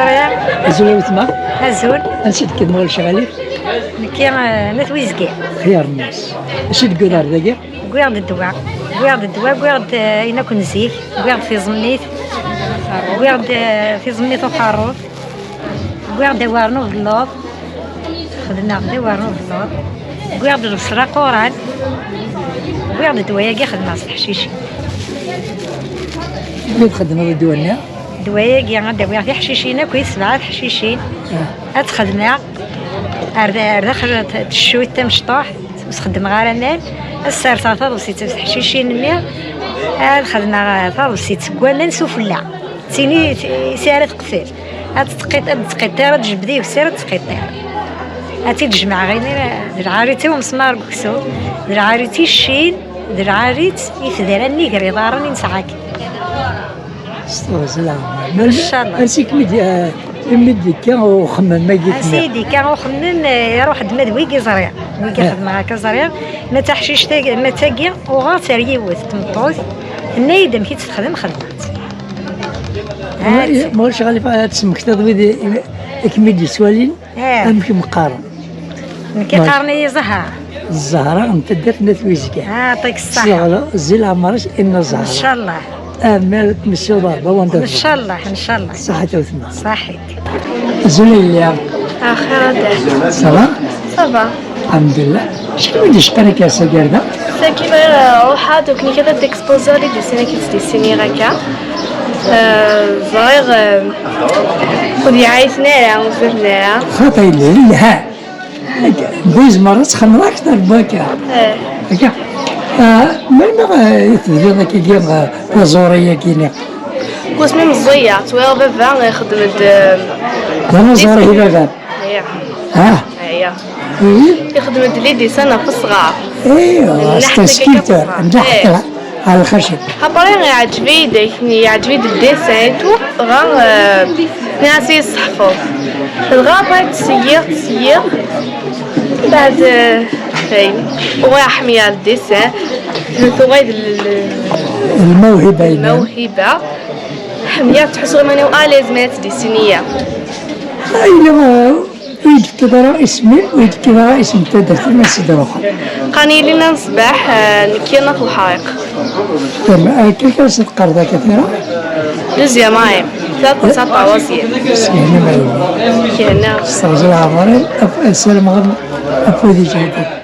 كزريا. زول وثما هزول. نسيت كي نقول شغالي. نكي نتويزكي. خيار الناس. اش تقول هذاك؟ قوارد الدواء. قوارد الدواء قوارد إنا كنزيك. قوارد في زميت. قوارد في زميت وخروف. قوارد دوارنو في اللوط. خدنا دوارنو في اللوط. قوارد البصرة قوران. قوارد الدواء كي خدنا الحشيشي. كيف تخدموا بالدواء؟ دوايا غندويها في حشيشين كويس 7 حشيشين اتخدمها داخل تشوي تمشطوح تخدم غير انا السير صافا وسيت حشيشين 100 خدمنا غير وسيت كوانا نسوفلا تيني سياره قفيل تقيطير تجبدي وسير تقيطير هاتي تجمع غير درعاريتي ومسمار بكسو درعاريتي الشين درعاريت يفدرني قري دارني نسعاك استغفر ان شاء الله. اسيك مدي كان وخمم ما جيت سيدي كان وخمم يروح المدوي كيزريع كيخدم هكا زريع ما تحشيش ما تاقي وغا تريوت تمطوز النايدم كي تخدم خدمات ما شغالي تسمك تضوي كميدي سوالين امشي مقارن كيقارني زهره الزهره انت درت نتويزك يعطيك الصحه زي عمرش ان الزهره ان شاء الله مالك مشي ضربه ان شاء الله ان شاء الله صحة وثمة صحيت زولي اللي خير صافا صافا الحمد لله شنو اللي شقالك يا سكيردا كيما روحات وكني كذا ديكسبوزالي دي سيني كي تديسيني غاكا صغير ودي عايشنا وزرنا خاطي اللي ها بوز مرات خمرة أكثر باكا هكا ما يتدري كي ديال زورية كينا كوس ميم الزوية تويل بابا خدمت أنا زوري بابا ها يخدمت لي ديسان في الصغار ايوا ستاسكيتر نحت على الخشب خبرين يعجبني الديسان تو ناسي الصحفوظ الغابة تسير بعد وغا حمية الديسان ثوغيد الموهبة حمية تحسوا ماني وآليز مات ديسينية أيوا ويد كذا اسمي ويد كذا اسم تدرت ما سدروها قاني لنا نصباح نكينا في الحائق تمام كيف صدق ذا كثيرة دوزيا ماي 3 طواسير سينا ما يبي كينا استغفر الله العظيم السلام عليكم أفودي جهدك